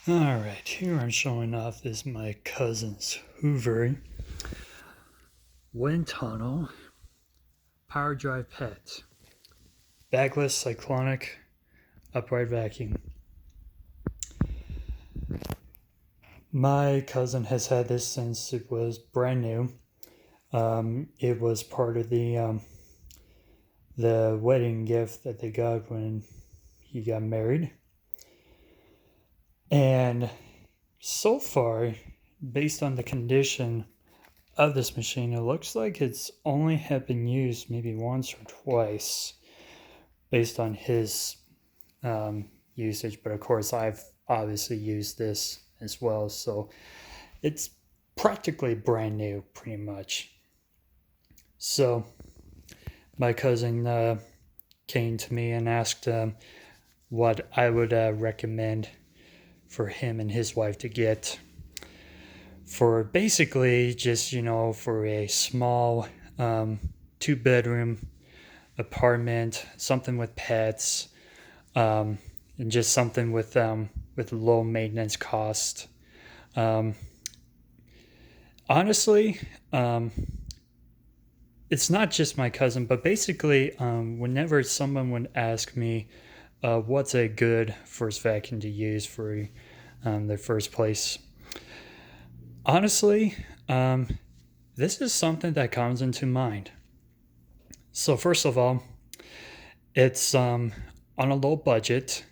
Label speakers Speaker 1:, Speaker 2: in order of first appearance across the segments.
Speaker 1: Alright, here I'm showing off this my cousin's Hoover wind tunnel PowerDrive pet. Bagless cyclonic upright vacuum. My cousin has had this since it was brand new. It was part of the wedding gift that they got when he got married. And so far, based on the condition of this machine, it looks like it's only had been used maybe once or twice based on his usage. But of course, I've obviously used this as well. So it's practically brand new, pretty much. So my cousin came to me and asked what I would recommend for him and his wife to get for basically just, for a small 2-bedroom apartment, something with pets, and just something with low maintenance cost. Honestly, it's not just my cousin, but basically, whenever someone would ask me what's a good first vacuum to use for their first place, honestly, this is something that comes into mind. So first of all, it's on a low budget,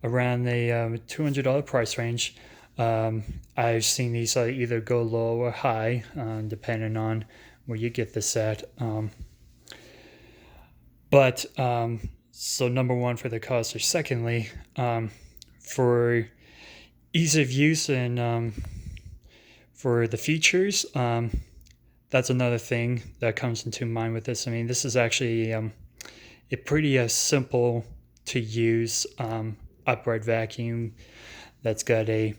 Speaker 1: around the $200 price range. I've seen these either go low or high, depending on where you get this at. But so number one for the cost, or secondly, for ease of use and for the features, that's another thing that comes into mind with this. I mean, this is actually a pretty simple to use upright vacuum that's got a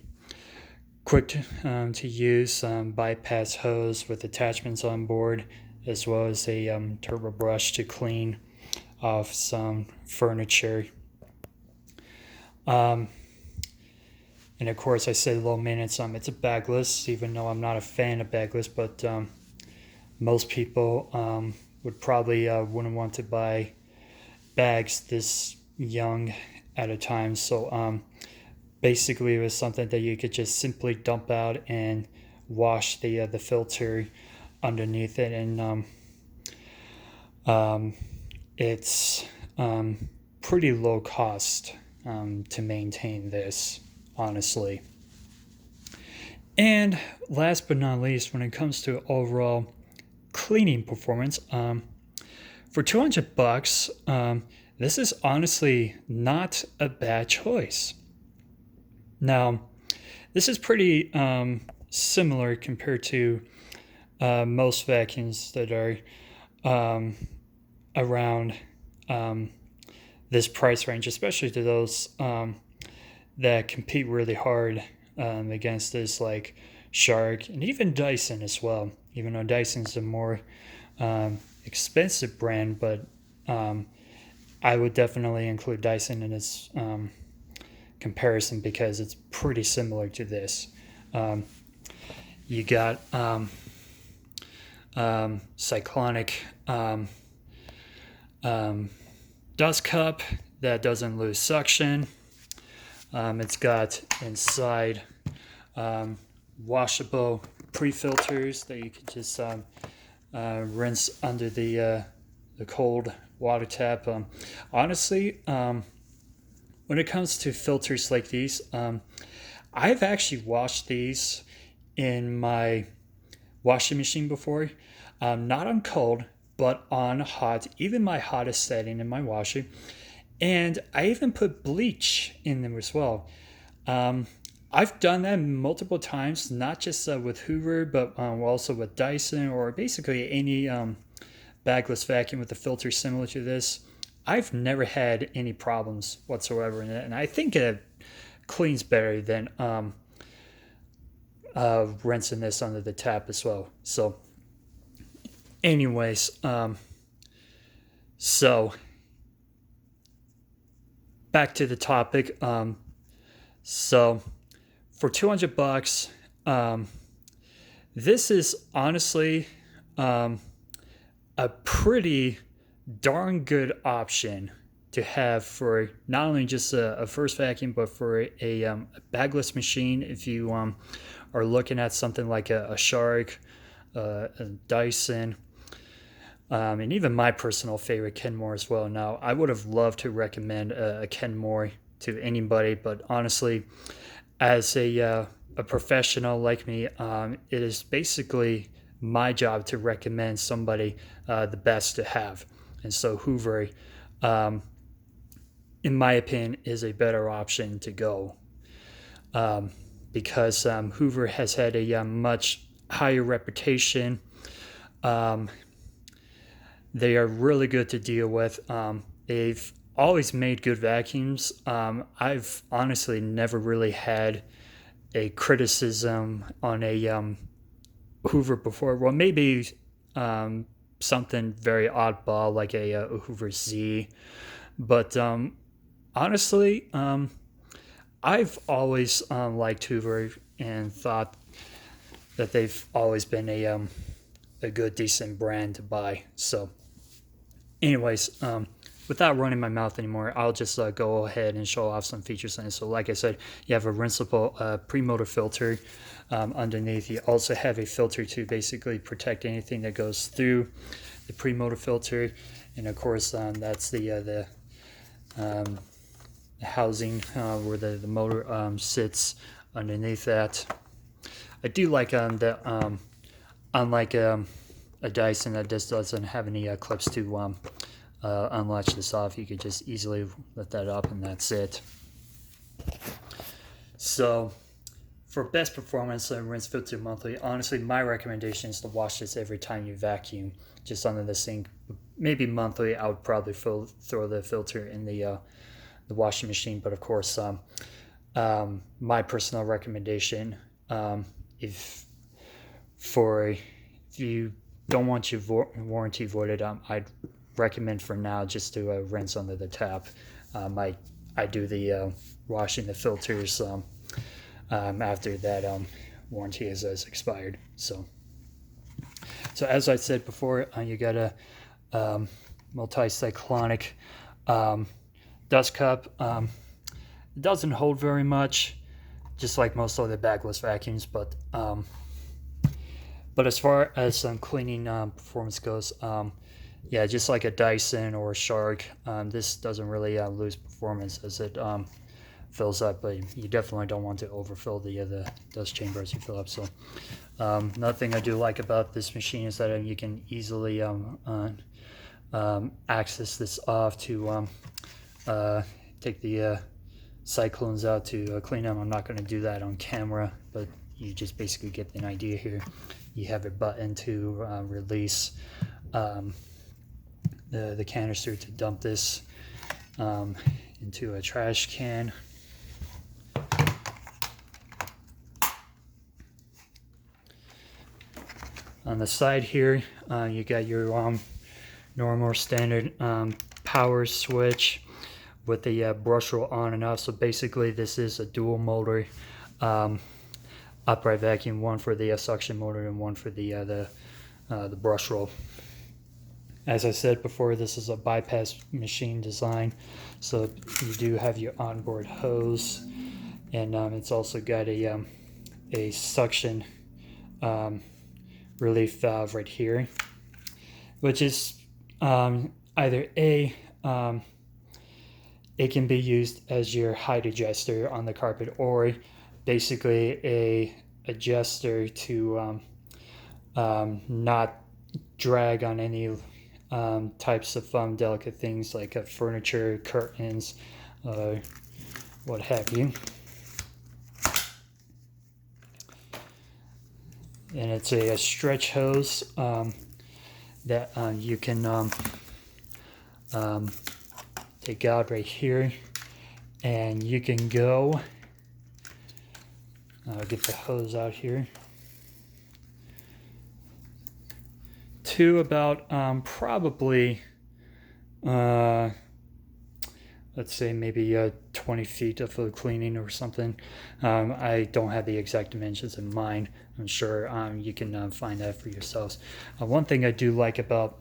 Speaker 1: quick to use bypass hose with attachments on board, as well as a turbo brush to clean off some furniture. And of course, I said low maintenance. It's a bagless, even though I'm not a fan of bagless, but most people would probably wouldn't want to buy bags this young at a time. So basically, it was something that you could just simply dump out and wash the filter underneath it, and it's pretty low cost to maintain this, honestly. And last but not least, when it comes to overall cleaning performance, for $200, this is honestly not a bad choice. Now, this is pretty similar compared to most vacuums that are around this price range, especially to those that compete really hard against this, like Shark and even Dyson as well. Even though Dyson's a more expensive brand, but I would definitely include Dyson in its comparison because it's pretty similar to this. You got cyclonic dust cup that doesn't lose suction. It's got inside washable pre-filters that you can just rinse under the cold water tap. Honestly, when it comes to filters like these, I've actually washed these in my washing machine before, not on cold, but on hot, even my hottest setting in my washer. And I even put bleach in them as well. I've done that multiple times, not just with Hoover, but also with Dyson, or basically any bagless vacuum with a filter similar to this. I've never had any problems whatsoever in it, and I think it cleans better than rinsing this under the tap as well. So, anyways, so back to the topic. So for $200, this is honestly a pretty darn good option to have for not only just a first vacuum, but for a bagless machine. If you are looking at something like a Shark, a Dyson, and even my personal favorite, Kenmore as well. Now, I would have loved to recommend a Kenmore to anybody, but honestly, as a professional like me, it is basically my job to recommend somebody the best to have. And so Hoover, in my opinion, is a better option to go, because Hoover has had a much higher reputation. They are really good to deal with. They've always made good vacuums. I've honestly never really had a criticism on a Hoover before. Well, maybe something very oddball like a Hoover Z, but honestly, I've always liked Hoover and thought that they've always been a good, decent brand to buy. So, anyways, without running my mouth anymore, I'll just go ahead and show off some features on it. So like I said, you have a rinsable pre-motor filter underneath. You also have a filter to basically protect anything that goes through the pre-motor filter. And of course, that's the housing where the motor sits underneath that. I do like that, unlike a Dyson that just doesn't have any clips to unlatch this off, you could just easily lift that up and that's it. So for best performance rinse filter monthly, honestly my recommendation is to wash this every time you vacuum, just under the sink. Maybe monthly I would probably throw the filter in the washing machine, but of course my personal recommendation, if you don't want your warranty voided, I'd recommend for now just to rinse under the tap. I do the washing the filters after that warranty has expired. So as I said before, you got a multi-cyclonic dust cup. It doesn't hold very much, just like most other bagless vacuums, but as far as cleaning performance goes, yeah, just like a Dyson or a Shark, this doesn't really lose performance as it fills up, but you definitely don't want to overfill the dust chamber as you fill up. So another thing I do like about this machine is that you can easily access this off to take the cyclones out to clean them. I'm not going to do that on camera, but you just basically get an idea here. You have a button to release the canister to dump this into a trash can. On the side here, you got your normal standard power switch with the brush roll on and off. So basically this is a dual motor upright vacuum, one for the suction motor and one for the brush roll. As I said before, this is a bypass machine design, so you do have your onboard hose, and it's also got a suction relief valve right here, which is either it can be used as your height adjuster on the carpet, or basically a adjuster to not drag on any types of delicate things like furniture, curtains, what have you. And it's a stretch hose that you can take out right here, and you can go get the hose out here to about probably let's say maybe 20 feet of cleaning or something. I don't have the exact dimensions in mind. I'm sure you can find that for yourselves. One thing I do like about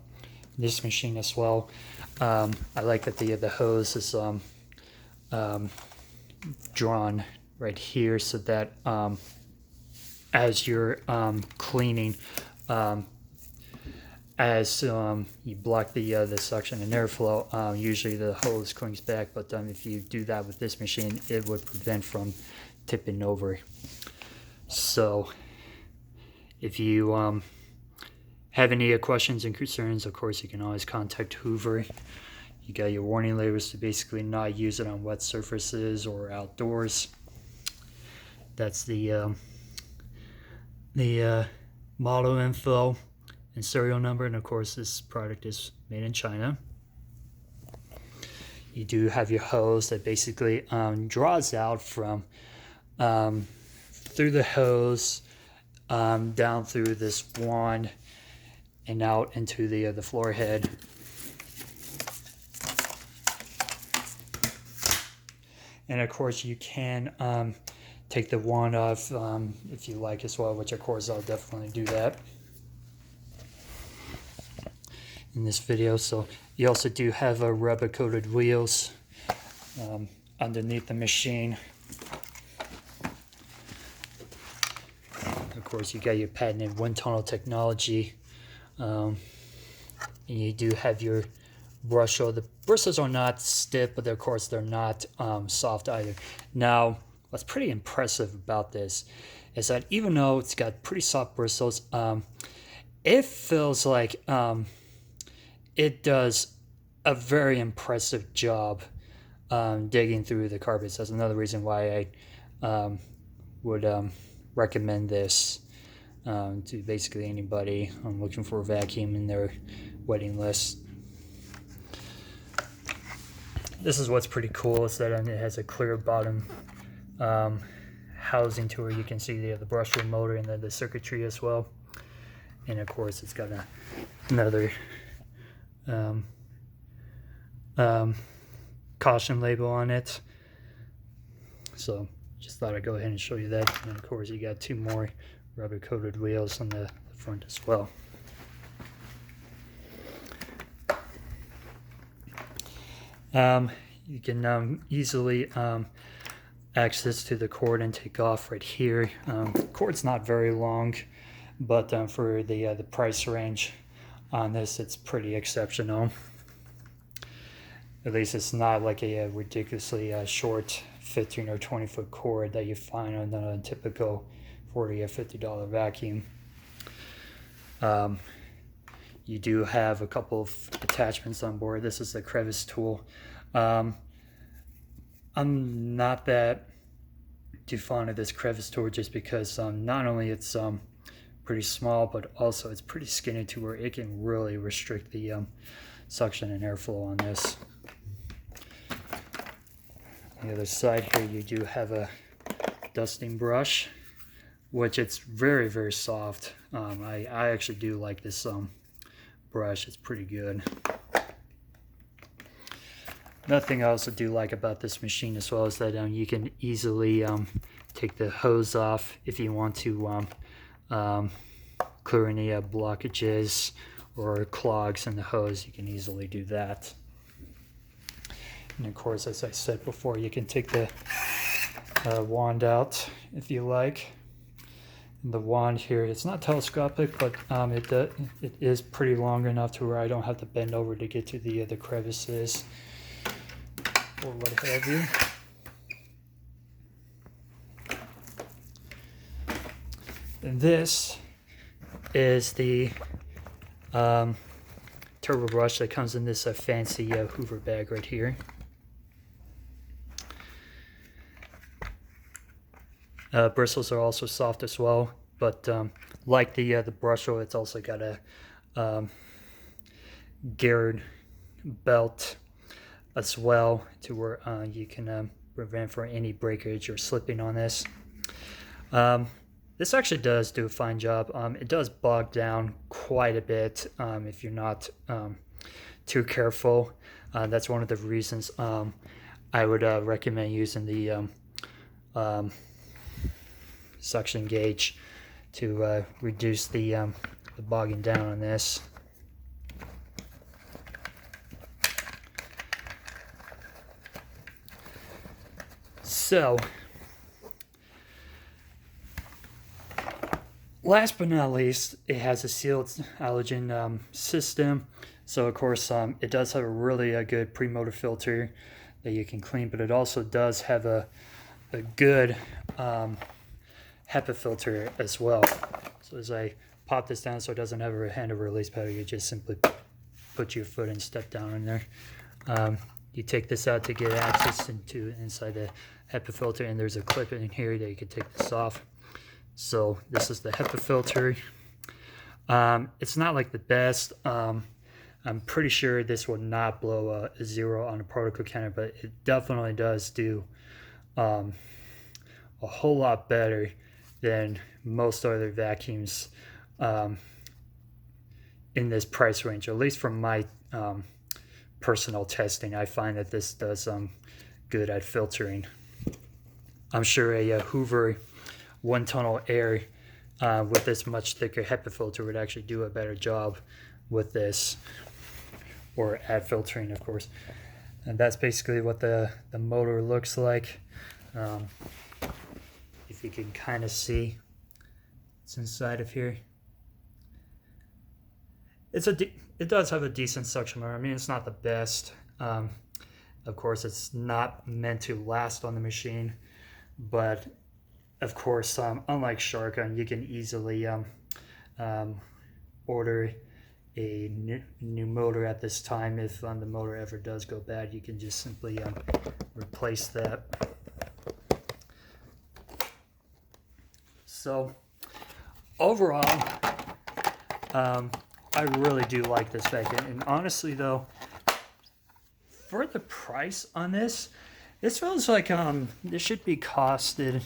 Speaker 1: this machine as well, I like that the hose is drawn right here, so that as you're cleaning, as you block the suction and airflow, usually the hose clings back, but if you do that with this machine, it would prevent from tipping over. So if you have any questions and concerns, of course, you can always contact Hoover. You got your warning labels to basically not use it on wet surfaces or outdoors. That's the model info and serial number, and of course this product is made in China. You do have your hose that basically draws out from through the hose down through this wand and out into the floor head. And of course you can take the wand off if you like as well, which of course I'll definitely do that in this video. So you also do have rubber coated wheels underneath the machine. Of course you got your patented wind tunnel technology, and you do have your brushel. The bristles are not stiff, but of course they're not soft either. Now what's pretty impressive about this is that even though it's got pretty soft bristles, it feels like it does a very impressive job digging through the carpets. That's another reason why I would recommend this to basically anybody looking for a vacuum in their waiting list. This is what's pretty cool, is that it has a clear bottom housing to where you can see the brusher motor and the circuitry as well. And of course it's got another caution label on it. So just thought I'd go ahead and show you that. And of course you got two more rubber coated wheels on the front as well. You can easily access to the cord and take off right here. The cord's not very long, but for the price range on this, it's pretty exceptional. At least it's not like a ridiculously short 15 or 20 foot cord that you find on a typical $40 or $50 vacuum. You do have a couple of attachments on board. This is the Crevice Tool. I'm not that too fond of this Crevice Tool, just because not only it's pretty small, but also it's pretty skinny to where it can really restrict the suction and airflow on this. On the other side here, you do have a dusting brush, which it's very, very soft. I actually do like this brush. It's pretty good. Another thing I also do like about this machine as well is that you can easily take the hose off if you want to clear any blockages or clogs in the hose. You can easily do that. And of course, as I said before, you can take the wand if you like. And the wand here, it's not telescopic, but it is pretty long enough to where I don't have to bend over to get to the crevices or what have you. And this is the turbo brush that comes in this fancy Hoover bag right here. Bristles are also soft as well, but like the brushel, it's also got a geared belt as well, to where you can prevent for any breakage or slipping on this. This actually does do a fine job. It does bog down quite a bit if you're not too careful. That's one of the reasons I would recommend using the suction gauge to reduce the bogging down on this. So, last but not least, it has a sealed halogen system. So of course, it does have a really good pre-motor filter that you can clean, but it also does have a good Hepa filter as well. So as I pop this down so it doesn't have a handle release pedal, you just simply put your foot and step down in there. You take this out to get access into inside the Hepa filter, and there's a clip in here that you can take this off. So this is the Hepa filter. It's not like the best. I'm pretty sure this will not blow a 0 on a particle counter, but it definitely does do a whole lot better than most other vacuums in this price range. At least from my personal testing, I find that this does good at filtering. I'm sure a Hoover one-tunnel air with this much thicker Hepa filter would actually do a better job with this, or at filtering, of course. And that's basically what the motor looks like. If you can kind of see, it's inside of here. It does have a decent suction motor. I mean, it's not the best. Of course, it's not meant to last on the machine, but of course, unlike Shark, you can easily order a new motor at this time. If the motor ever does go bad, you can just simply replace that. So overall, I really do like this vacuum, and honestly though, for the price on this, it feels like this should be costed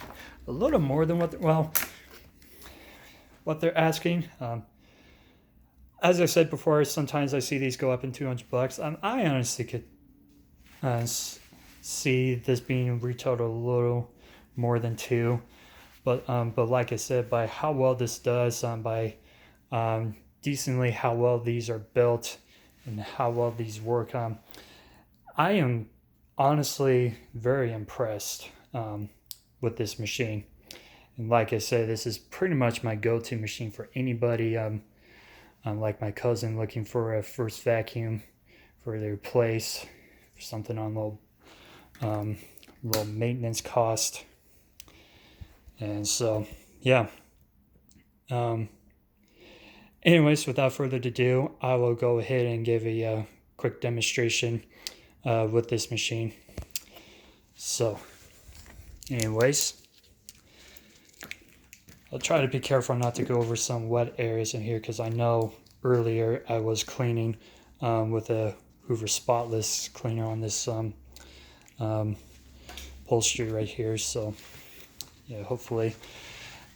Speaker 1: a little more than what they're asking. As I said before, sometimes I see these go up in $200. I honestly could see this being retailed a little more than $200. But like I said, by how well this does, by decently how well these are built and how well these work, I am honestly very impressed with this machine. And like I said, this is pretty much my go-to machine for anybody, like my cousin looking for a first vacuum for their place, for something on low maintenance cost. And so, yeah. Anyways, without further ado, I will go ahead and give a quick demonstration with this machine. So, anyways, I'll try to be careful not to go over some wet areas in here, because I know earlier I was cleaning with a Hoover spotless cleaner on this upholstery right here. So yeah, hopefully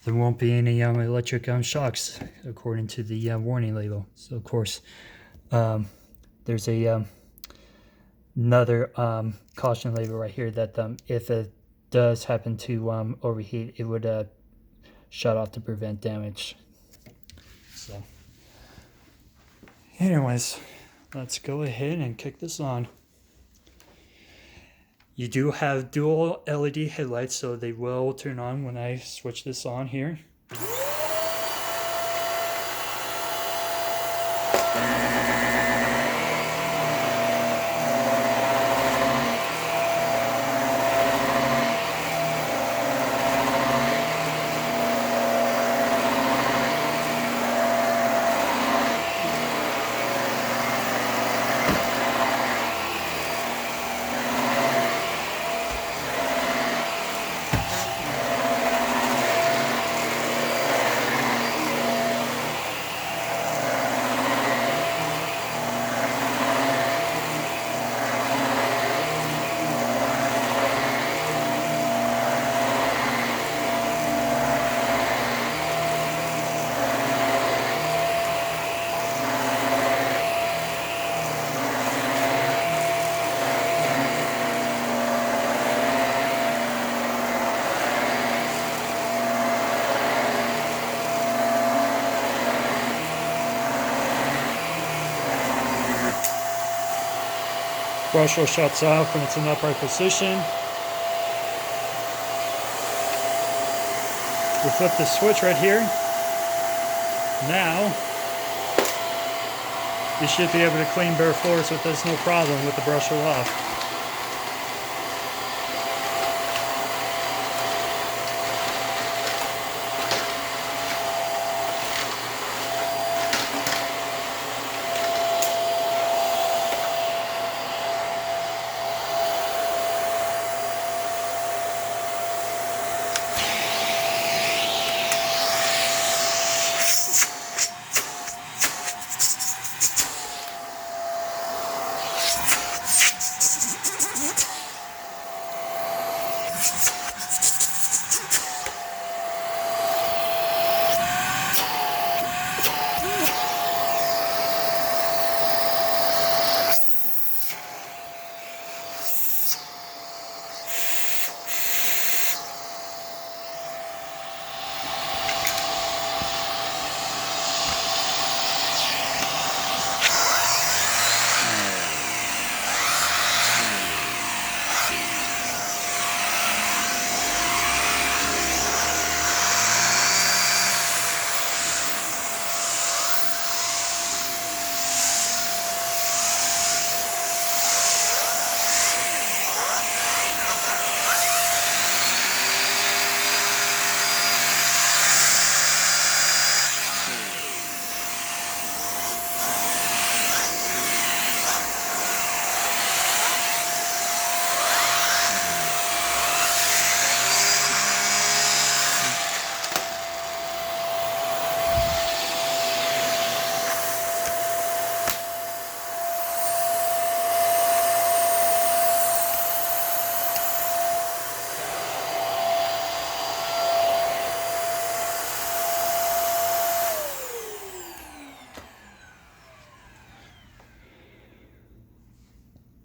Speaker 1: there won't be any electric shocks according to the warning label. So of course there's a another caution label right here that if it does happen to overheat, it would shut off to prevent damage. So anyways, let's go ahead and kick this on. You do have dual LED headlights, so they will turn on when I switch this on here. brushless shuts off when it's in upright position. We flip the switch right here. Now, you should be able to clean bare floors with this no problem with the brushless off.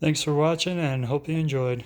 Speaker 1: Thanks for watching and hope you enjoyed.